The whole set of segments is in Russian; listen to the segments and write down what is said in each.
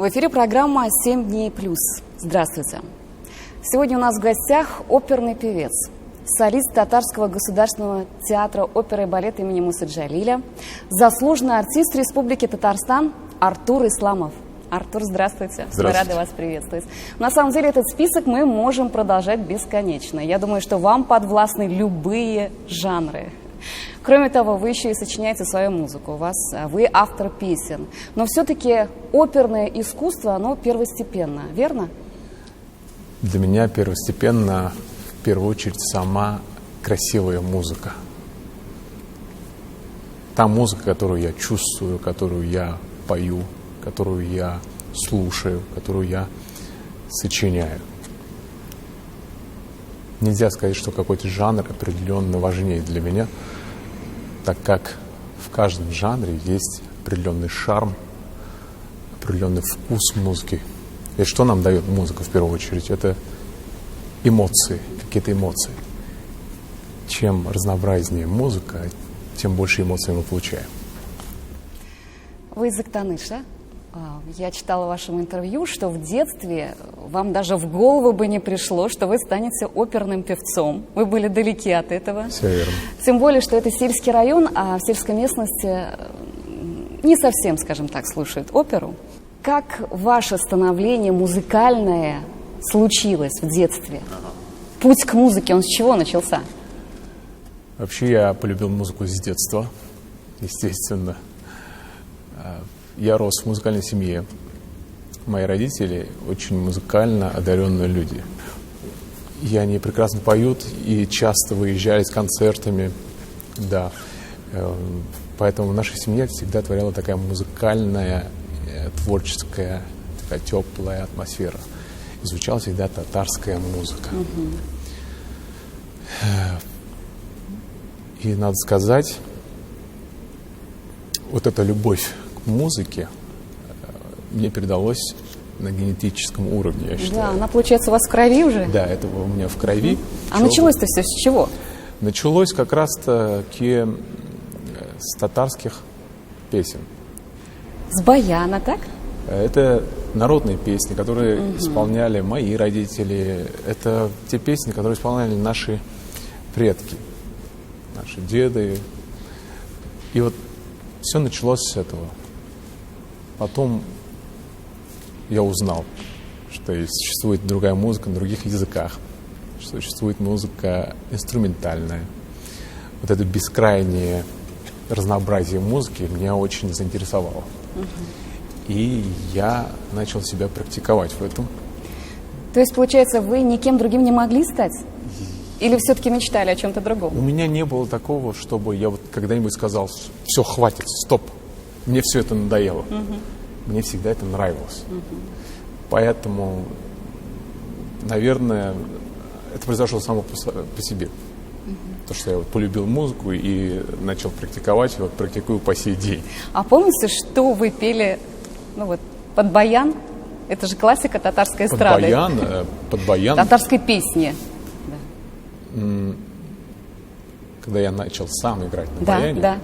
В эфире программа «7 дней плюс». Здравствуйте. Сегодня у нас в гостях оперный певец, солист Татарского государственного театра оперы и балета имени Мусы Джалиля, заслуженный артист Республики Татарстан Артур Исламов. Артур, здравствуйте. Здравствуйте. Мы рады вас приветствовать. На самом деле этот список мы можем продолжать бесконечно. Я думаю, что вам подвластны любые жанры. Кроме того, вы еще и сочиняете свою музыку, вы автор песен. Но все-таки оперное искусство, оно первостепенно, верно? Для меня первостепенно, в первую очередь, сама красивая музыка. Та музыка, которую я чувствую, которую я пою, которую я слушаю, которую я сочиняю. Нельзя сказать, что какой-то жанр определенно важнее для меня, так как в каждом жанре есть определенный шарм, определенный вкус музыки. И что нам дает музыка в первую очередь? Это эмоции, какие-то эмоции. Чем разнообразнее музыка, тем больше эмоций мы получаем. Вы из Актаныша. Я читала в вашем интервью, что в детстве вам даже в голову бы не пришло, что вы станете оперным певцом. Вы были далеки от этого. Все верно. Тем более, что это сельский район, а в сельской местности не совсем, скажем так, слушают оперу. Как ваше становление музыкальное случилось в детстве? Путь к музыке, он с чего начался? Вообще я полюбил музыку с детства, естественно. Я рос в музыкальной семье. Мои родители очень музыкально одаренные люди. И они прекрасно поют и часто выезжали с концертами. Да. Поэтому в нашей семье всегда творила такая музыкальная, творческая, такая теплая атмосфера. И звучала всегда татарская музыка. И надо сказать, вот эта любовь к музыке мне передалось на генетическом уровне, я считаю. Да, она, получается, у вас в крови уже? Да, это у меня в крови. А началось-то все с чего? Началось как раз-таки с татарских песен. С баяна, так? Это народные песни, которые исполняли мои родители. Это те песни, которые исполняли наши предки, наши деды. И вот все началось с этого. Потом я узнал, что существует другая музыка на других языках, что существует музыка инструментальная. Вот это бескрайнее разнообразие музыки меня очень заинтересовало. И я начал себя практиковать в этом. То есть, получается, вы никем другим не могли стать? Или все-таки мечтали о чем-то другом? У меня не было такого, чтобы я вот когда-нибудь сказал: все, хватит, стоп, мне все это надоело. Мне всегда это нравилось. Поэтому, наверное, это произошло само по себе. То, что я вот полюбил музыку и начал практиковать, и вот практикую по сей день. А помните, что вы пели под баян? Это же классика татарской эстрады. Под баян. Татарской песни. Когда я начал сам играть на баяне,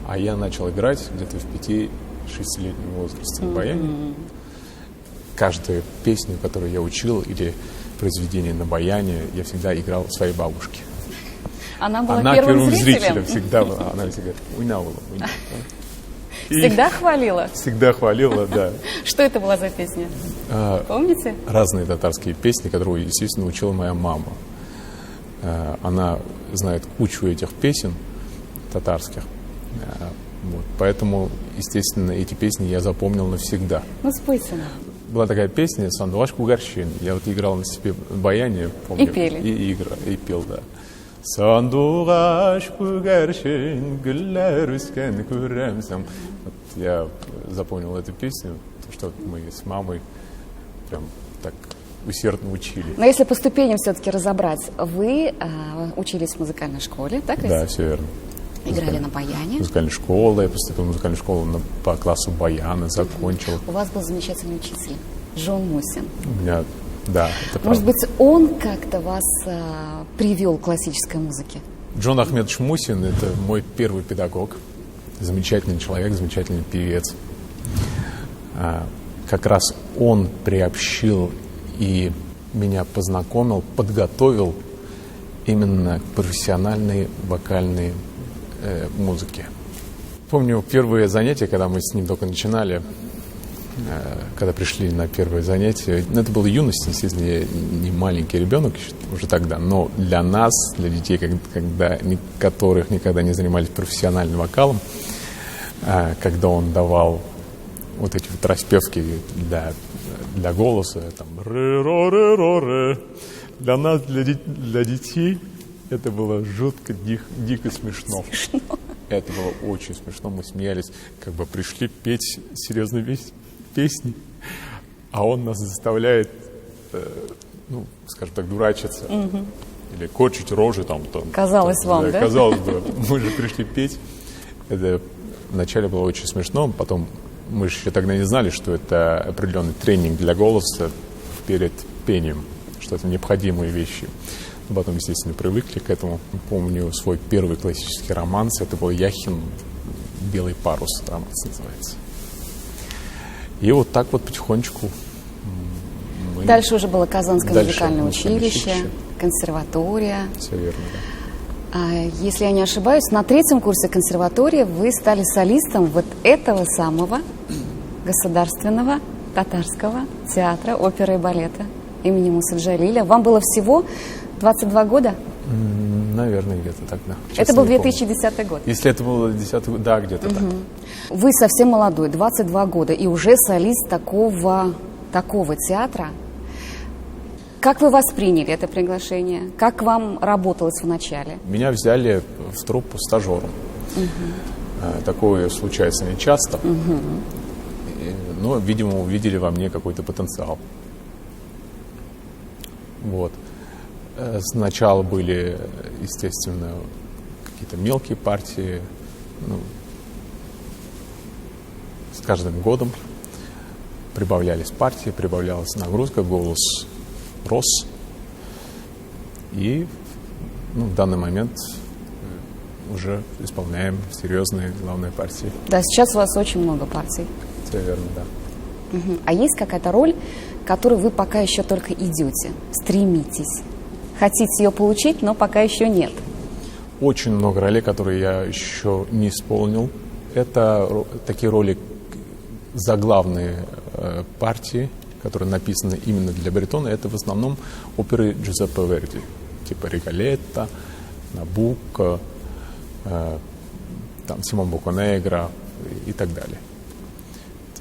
а я начал играть где-то в 5-6-летнем возрасте на баяне. Каждую песню, которую я учил, или произведение на баяне, я всегда играл у своей бабушки. Она была первым зрителем? Всегда была. Она всегда уйнавала. Всегда хвалила? Всегда хвалила, да. Что это была за песня? Помните? Разные татарские песни, которые, естественно, учила моя мама. Она знает кучу этих песен татарских. Вот. Поэтому, естественно, эти песни я запомнил навсегда. Ну, спойте нам. Была такая песня «Сандуаш Кугарщин». Я вот играл на себе баяне, помню. И пели. И пел, да. «Сандуаш Кугарщин, гүлләр үскән күрәмсәң». Вот я запомнил эту песню, потому что мы с мамой прям так усердно учили. Но если по ступеням все-таки разобрать, вы учились в музыкальной школе, так ведь? Да, все верно. Играли на баяне. Музыкальная школа, я поступил в музыкальную школу по классу баяна, закончил. У вас был замечательный учитель, Джон Мусин. У меня, да, это правда. Может быть, он как-то вас привел к классической музыке? Джон Ахмедович Мусин – это мой первый педагог. Замечательный человек, замечательный певец. как раз он приобщил и меня познакомил, подготовил именно к профессиональной вокальной музыке. Помню первые занятия, когда мы с ним только начинали, когда пришли на первое занятие. Это была юность, естественно, я не маленький ребенок уже тогда, но для нас, для детей, которых никогда не занимались профессиональным вокалом, когда он давал вот эти вот распевки для голоса, там, для нас, для детей, это было жутко, дико смешно. Это было очень смешно, мы смеялись, как бы пришли петь серьезные песни, а он нас заставляет, скажем так, дурачиться или корчить рожи там. Казалось вам, да? Казалось бы, мы же пришли петь. Это вначале было очень смешно, потом мы же еще тогда не знали, что это определенный тренинг для голоса перед пением, что это необходимые вещи. Потом, естественно, привыкли к этому. Помню свой первый классический романс, это был Яхин «Белый парус», романс называется. И вот так вот потихонечку Дальше уже было Казанское музыкальное училище, консерватория. Все верно, да. Если я не ошибаюсь, на 3-м курсе консерватории вы стали солистом вот этого самого Государственного татарского театра оперы и балета имени Мусы Джалиля. Вам было всего 22 года? Наверное, где-то тогда. Это был 2010 год. Если это был 2010 год, да, где-то так. Вы совсем молодой, 22 года, и уже солист такого театра. Как вы восприняли это приглашение? Как вам работалось вначале? Меня взяли в труппу стажером. Такое случается не часто. Но, видимо, увидели во мне какой-то потенциал. Вот. Сначала были, естественно, какие-то мелкие партии. С каждым годом прибавлялись партии, прибавлялась нагрузка, голос рос. И в данный момент уже исполняем серьезные главные партии. Да, сейчас у вас очень много партий. Все верно, да. А есть какая-то роль, к которой вы пока еще только идете, стремитесь? Хотите ее получить, но пока еще нет? Очень много ролей, которые я еще не исполнил. Это такие роли, заглавные партии, которые написаны именно для баритона. Это в основном оперы Джузеппе Верди, типа «Риголетто», «Набуко», там «Симон Бокканегро» и так далее.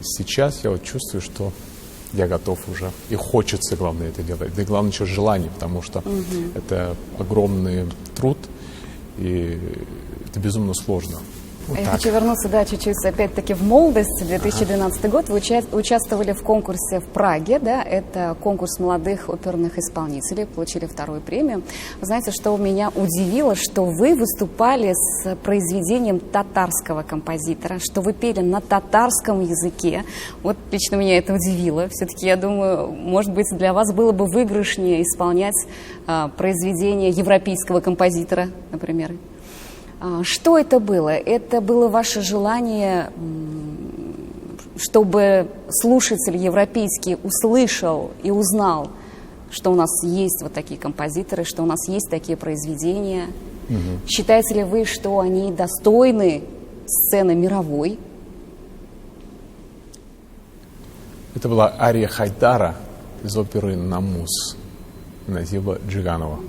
Сейчас я вот чувствую, что я готов уже, и хочется, главное, это делать. Да и главное, еще желание, потому что это огромный труд, и это безумно сложно. Вот я так. хочу вернуться, чуть-чуть опять-таки в молодость. 2012 год вы участвовали в конкурсе в Праге, да, это конкурс молодых оперных исполнителей, получили 2-ю премию. Вы знаете, что меня удивило, что вы выступали с произведением татарского композитора, что вы пели на татарском языке. Вот лично меня это удивило. Все-таки, я думаю, может быть, для вас было бы выигрышнее исполнять произведение европейского композитора, например. Что это было? Это было ваше желание, чтобы слушатель европейский услышал и узнал, что у нас есть вот такие композиторы, что у нас есть такие произведения? Считаете ли вы, что они достойны сцены мировой? Это была ария Хайдара из оперы «Намус» Назиба Джиганова.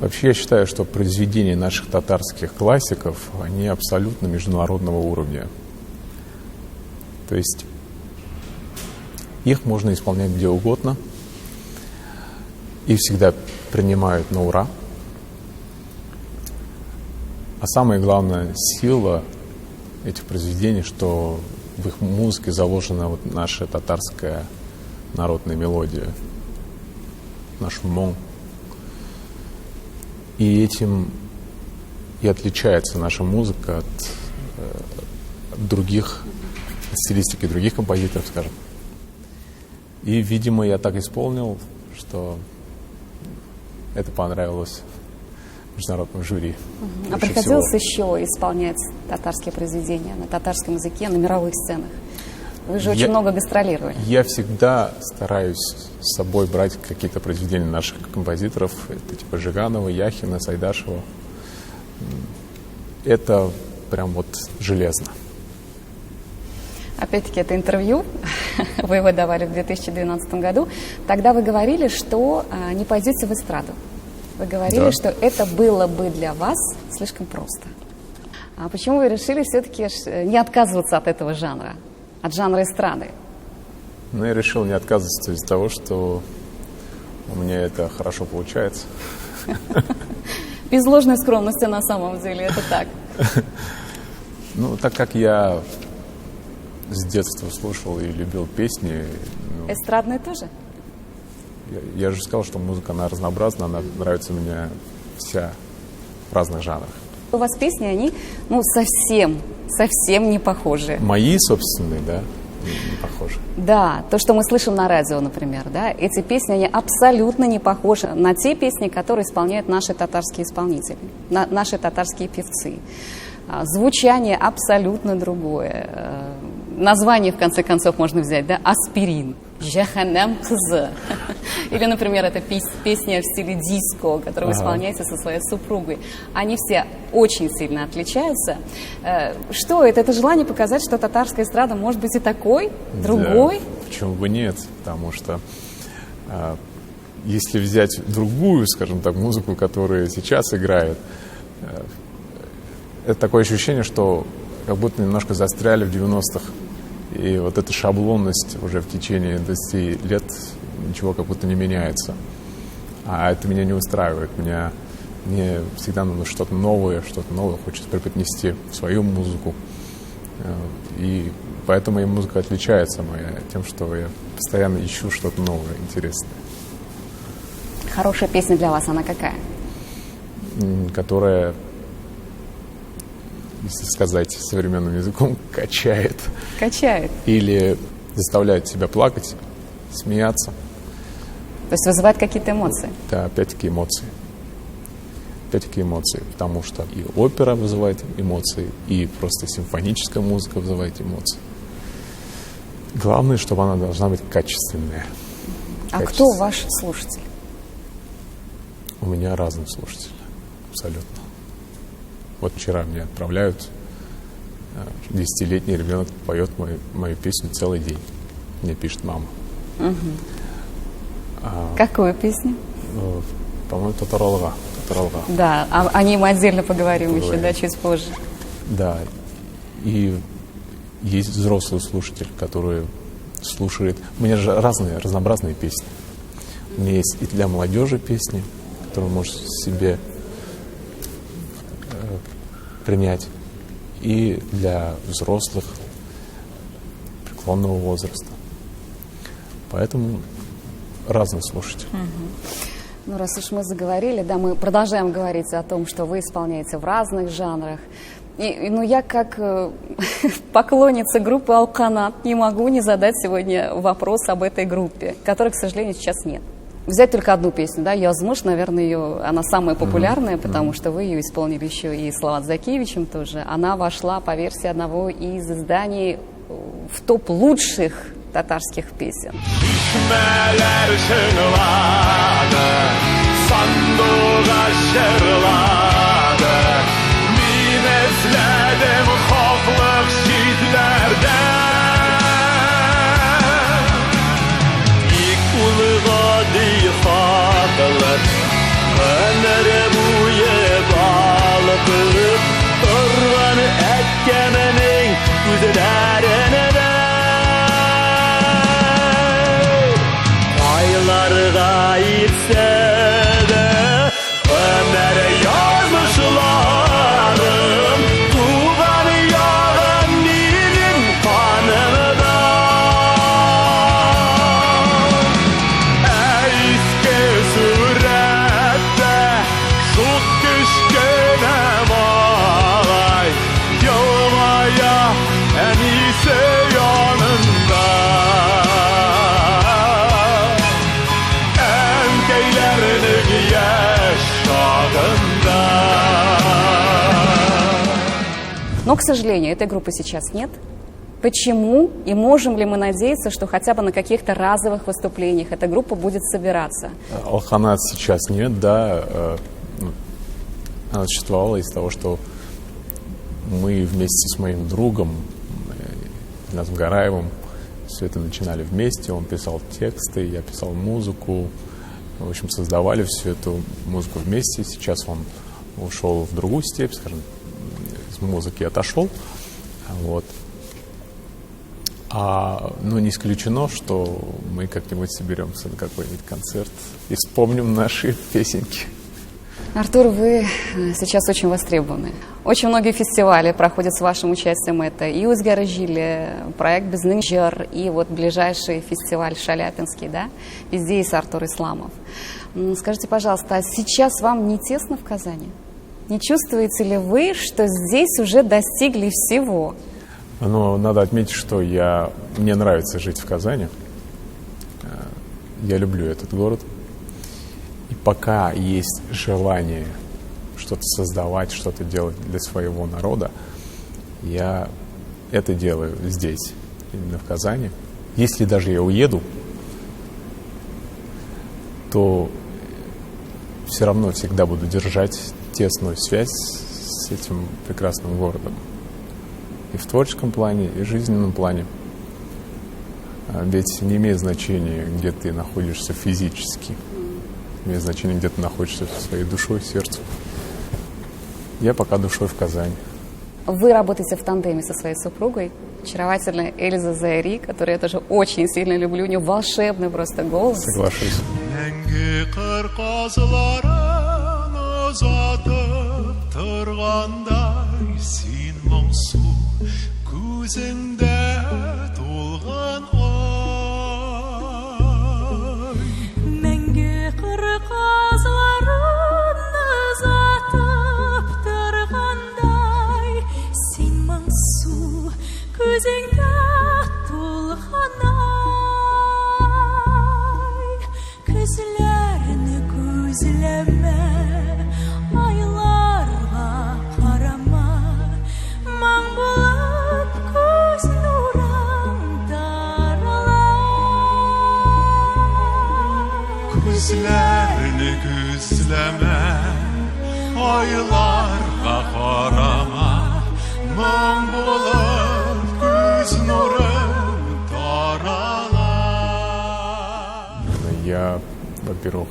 Вообще, я считаю, что произведения наших татарских классиков, они абсолютно международного уровня. То есть их можно исполнять где угодно, и всегда принимают на ура. А самая главная сила этих произведений, что в их музыке заложена вот наша татарская народная мелодия, наш мон. И этим и отличается наша музыка от других, от стилистики других композиторов, скажем. И, видимо, я так исполнил, что это понравилось международному жюри. А приходилось еще исполнять татарские произведения на татарском языке, на мировых сценах? Вы же очень много гастролировали. Я всегда стараюсь с собой брать какие-то произведения наших композиторов. Это типа Жиганова, Яхина, Сайдашева. Это прям вот железно. Опять-таки, это интервью, вы его давали в 2012 году. Тогда вы говорили, что не пойдете в эстраду. Вы говорили, да, что это было бы для вас слишком просто. А почему вы решили все-таки не отказываться от этого жанра, от жанра эстрады? Ну, я решил не отказываться из-за того, что у меня это хорошо получается. Без ложной скромности на самом деле, это так. Ну, так как я с детства слушал и любил песни. Эстрадные тоже? Я же сказал, что музыка, она разнообразна, она нравится мне вся в разных жанрах. У вас песни, они, совсем не похожи. Мои собственные, да, не похожи. Да, то, что мы слышим на радио, например, да, эти песни, они абсолютно не похожи на те песни, которые исполняют наши татарские исполнители, наши татарские певцы. Звучание абсолютно другое. Название, в конце концов, можно взять, да, «Аспирин», «Жаханам кызы». Или, например, это песня в стиле диско, которую вы исполняете со своей супругой. Они все очень сильно отличаются. Что это? Это желание показать, что татарская эстрада может быть и такой, другой? Да, почему бы нет? Потому что если взять другую, скажем так, музыку, которая сейчас играет, это такое ощущение, что как будто немножко застряли в 90-х. И вот эта шаблонность уже в течение 20 лет ничего как будто не меняется. А это меня не устраивает. Мне всегда нужно что-то новое хочется преподнести в свою музыку. И поэтому и музыка отличается моя тем, что я постоянно ищу что-то новое, интересное. Хорошая песня для вас, она какая? Которая, если сказать современным языком, качает. Качает. Или заставляет себя плакать, смеяться. То есть вызывает какие-то эмоции? Да, опять-таки эмоции. Опять-таки эмоции, потому что и опера вызывает эмоции, и просто симфоническая музыка вызывает эмоции. Главное, чтобы она должна быть качественная. А кто ваш слушатель? У меня разные слушатели, абсолютно. Вот вчера мне отправляют, 10-летний ребенок поет мою песню целый день. Мне пишет мама. Какую песню? По-моему, Татаралга. Да, о ней мы отдельно поговорим еще, да, чуть позже. Да, и есть взрослый слушатель, который слушает... У меня же разнообразные песни. У меня есть и для молодежи песни, которые может себе принять, и для взрослых преклонного возраста. Поэтому разный слушатель. Ну, раз уж мы заговорили, да, мы продолжаем говорить о том, что вы исполняете в разных жанрах. Ну, я как поклонница группы «Алканат» не могу не задать сегодня вопрос об этой группе, которой, к сожалению, сейчас нет. Взять только одну песню, да, «Язмыш», наверное, она самая популярная, потому что вы ее исполнили еще и с Лават Закиевичем тоже. Она вошла по версии одного из изданий в топ лучших татарских песен. Aylar gayipse de ömere yaz Но, к сожалению, этой группы сейчас нет. Почему? И можем ли мы надеяться, что хотя бы на каких-то разовых выступлениях эта группа будет собираться? Алханат сейчас нет, да. Она существовала из того, что мы вместе с моим другом, Назом Гараевым, все это начинали вместе. Он писал тексты, я писал музыку. В общем, создавали всю эту музыку вместе. Сейчас он ушел в другую степь, скажем, из музыки отошел. Вот. Но не исключено, что мы как-нибудь соберемся на какой-нибудь концерт и вспомним наши песенки. Артур, вы сейчас очень востребованы. Очень многие фестивали проходят с вашим участием. Это и Узгаражиле, проект Безнынжер, и вот ближайший фестиваль Шаляпинский, да? Везде есть Артур Исламов. Скажите, пожалуйста, а сейчас вам не тесно в Казани? Не чувствуете ли вы, что здесь уже достигли всего? Но надо отметить, что мне нравится жить в Казани. Я люблю этот город. И пока есть желание что-то создавать, что-то делать для своего народа, я это делаю здесь, именно в Казани. Если даже я уеду, то все равно всегда буду держать тесную связь с этим прекрасным городом. И в творческом плане, и в жизненном плане. Ведь не имеет значения, где ты находишься физически. Имеет значение, где ты находишься своей душой, сердцем. Я пока душой в Казани. Вы работаете в тандеме со своей супругой, очаровательная Эльза Зайри, которую я тоже очень сильно люблю. У нее волшебный просто голос. Соглашусь. Gözlerini gözleme, aylarga qarama, мың болып көз нұрың тарала. Я, во-первых,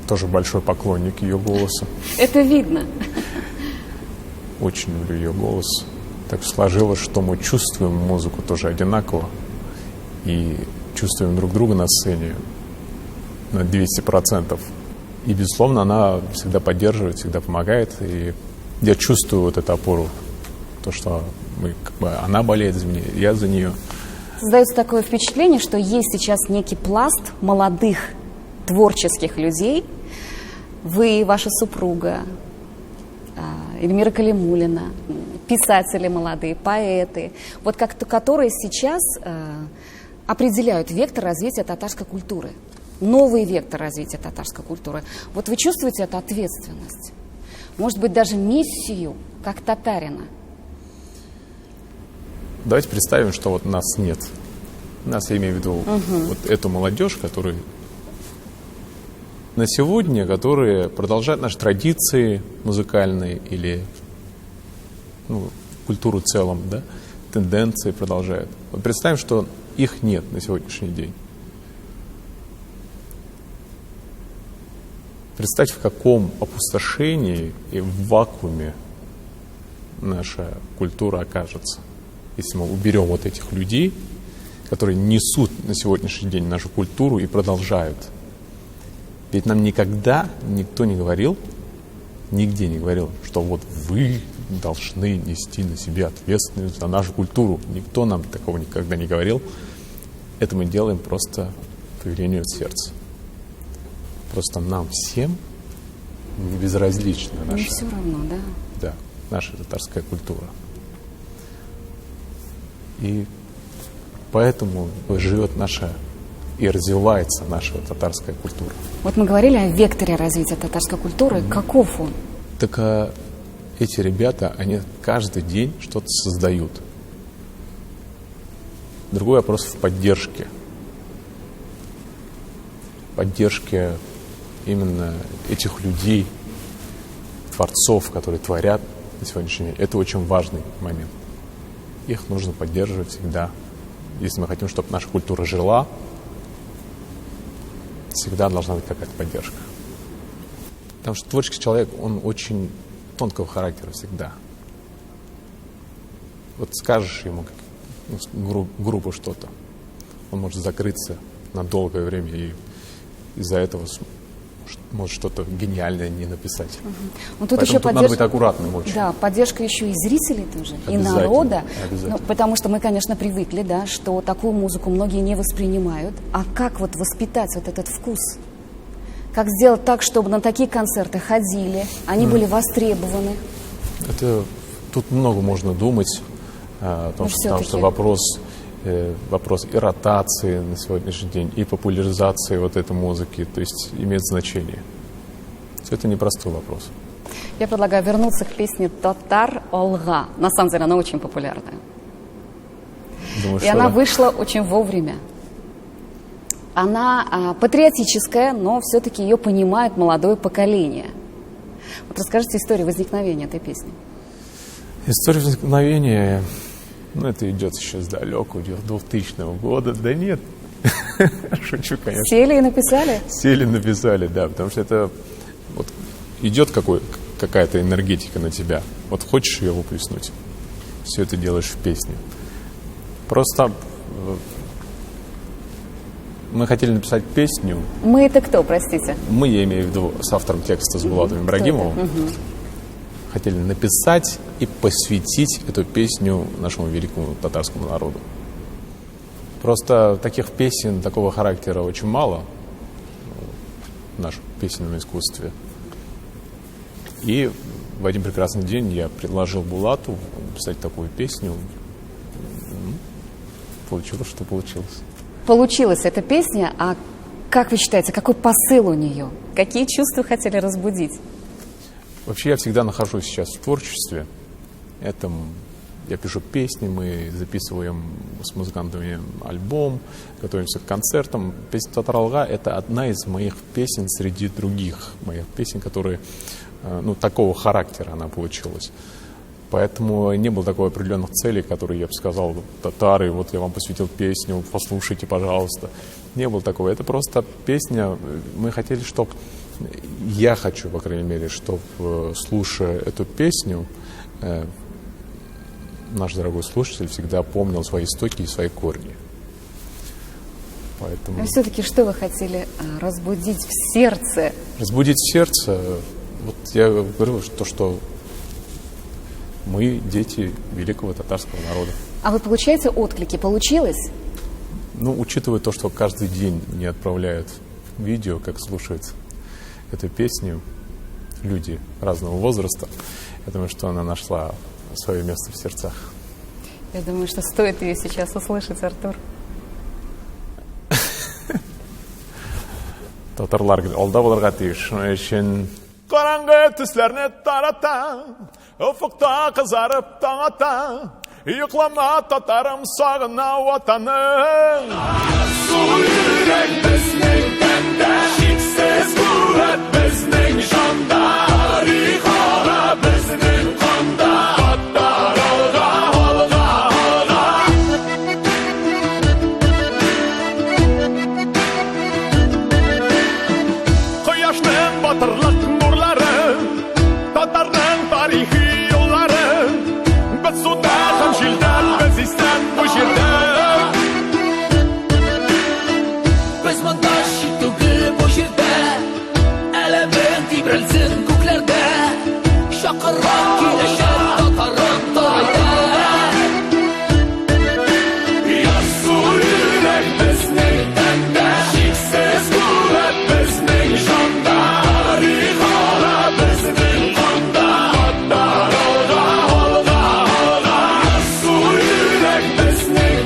тоже большой поклонник ее голоса. Это видно. Очень люблю ее голос. Так сложилось, что мы чувствуем музыку тоже одинаково и чувствуем друг друга на сцене на 200%. И, безусловно, она всегда поддерживает, всегда помогает. И я чувствую вот эту опору. То, что она болеет за меня, я за нее. Создается такое впечатление, что есть сейчас некий пласт молодых творческих людей. Вы, ваша супруга, Эльмира Калимуллина, писатели молодые, поэты, вот которые сейчас определяют вектор развития татарской культуры. Новый вектор развития татарской культуры. Вот вы чувствуете эту ответственность? Может быть, даже миссию, как татарина? Давайте представим, что вот нас нет. Нас, я имею в виду, вот эту молодежь, которая на сегодня, которые продолжают наши традиции музыкальные или культуру в целом, да, тенденции продолжают. Вот представим, что их нет на сегодняшний день. Представьте, в каком опустошении и в вакууме наша культура окажется, если мы уберем вот этих людей, которые несут на сегодняшний день нашу культуру и продолжают. Ведь нам никогда никто не говорил, нигде не говорил, что вот вы должны нести на себе ответственность за нашу культуру. Никто нам такого никогда не говорил. Это мы делаем просто по велению сердца. Просто нам всем не безразлична наша, все равно, да? Да, наша татарская культура. И поэтому живет наша и развивается наша татарская культура. Вот мы говорили о векторе развития татарской культуры. Каков он? Так эти ребята, они каждый день что-то создают. Другой вопрос в поддержке. Поддержке именно этих людей, творцов, которые творят на сегодняшний день. Это очень важный момент. Их нужно поддерживать всегда. Если мы хотим, чтобы наша культура жила, всегда должна быть какая-то поддержка. Потому что творческий человек, он очень тонкого характера всегда. Вот скажешь ему грубо что-то, он может закрыться на долгое время и из-за этого может что-то гениальное не написать. Ну, тут Поэтому еще тут надо быть аккуратным очень. Да, поддержка еще и зрителей тоже, и народа. Обязательно. Ну, потому что мы, конечно, привыкли, да, что такую музыку многие не воспринимают. А как вот воспитать вот этот вкус? Как сделать так, чтобы на такие концерты ходили, они были востребованы? Тут много можно думать, потому что вопрос и ротации на сегодняшний день, и популяризации вот этой музыки, то есть имеет значение. Все это непростой вопрос. Я предлагаю вернуться к песне «Татар Олга». На самом деле она очень популярная. Думаю, и она вышла очень вовремя. Она патриотическая, но все-таки ее понимает молодое поколение. Вот расскажите историю возникновения этой песни. История возникновения, это идет еще с далекого 2000 года. Да нет, шучу, конечно. Сели и написали? Сели и написали, да, потому что это вот идет какая-то энергетика на тебя. Вот хочешь ее выплеснуть, все это делаешь в песне. Просто мы хотели написать песню. Мы это кто, простите? Мы, я имею в виду, с автором текста, с Булатом Ибрагимовым. Хотели написать и посвятить эту песню нашему великому татарскому народу. Просто таких песен такого характера очень мало в нашем песенном искусстве. И в один прекрасный день я предложил Булату написать такую песню. Получилось, что получилось. Получилась эта песня, а как вы считаете, какой посыл у нее? Какие чувства хотели разбудить? Вообще я всегда нахожусь сейчас в творчестве. Я пишу песни, мы записываем с музыкантами альбом, готовимся к концертам. Песня «Татар Олга» — это одна из моих песен среди других моих песен, которые, такого характера она получилась. Поэтому не было такой определенных целей, которые я бы сказал: татары, вот я вам посвятил песню, послушайте, пожалуйста. Не было такого. Это просто песня. Мы хотели, я хочу, по крайней мере, чтобы, слушая эту песню, наш дорогой слушатель всегда помнил свои истоки и свои корни. Поэтому... Но все-таки что вы хотели разбудить в сердце? Разбудить в сердце, вот я говорю, что мы дети великого татарского народа. А вы получаете отклики? Получилось? Учитывая то, что каждый день мне отправляют видео, как слушают эту песню люди разного возраста, я думаю, что она нашла свое место в сердцах. Я думаю, что стоит ее сейчас услышать, Артур. Татарлар алда булырга тиеш. Шуның өчен караңгы төсләрне тарата, уфукта кызарып таң ата, йоклама татарым, сагына ватаның. Су йөрәк безнең тәндә, шиксез куәт безнең җанда, тарихара безнең канда, Татарга алга алга. Кояшның батырлык нурлары, татарның тарихи юллары, без суда һәм җилдә, без истән бу җирдә. Без монда шитугы бу җирдә, әлемең тибрәлсен күкләрдә, шакырак киләчәк татарым тарайда. Ярсу йөрәк безнең тәндә, шиксез куәт безнең җанда, тарихара безнең канда, Татарга алга алга. Ярсу йөрәк безнең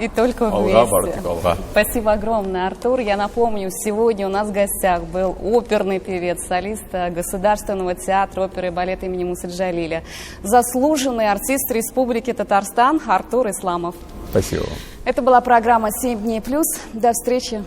И только Алга, вместе. Бартик, алга. Спасибо огромное, Артур. Я напомню, сегодня у нас в гостях был оперный певец, солист Государственного театра оперы и балета имени Мусы Джалиля, заслуженный артист Республики Татарстан Артур Исламов. Спасибо вам. Это была программа «7 дней плюс». До встречи.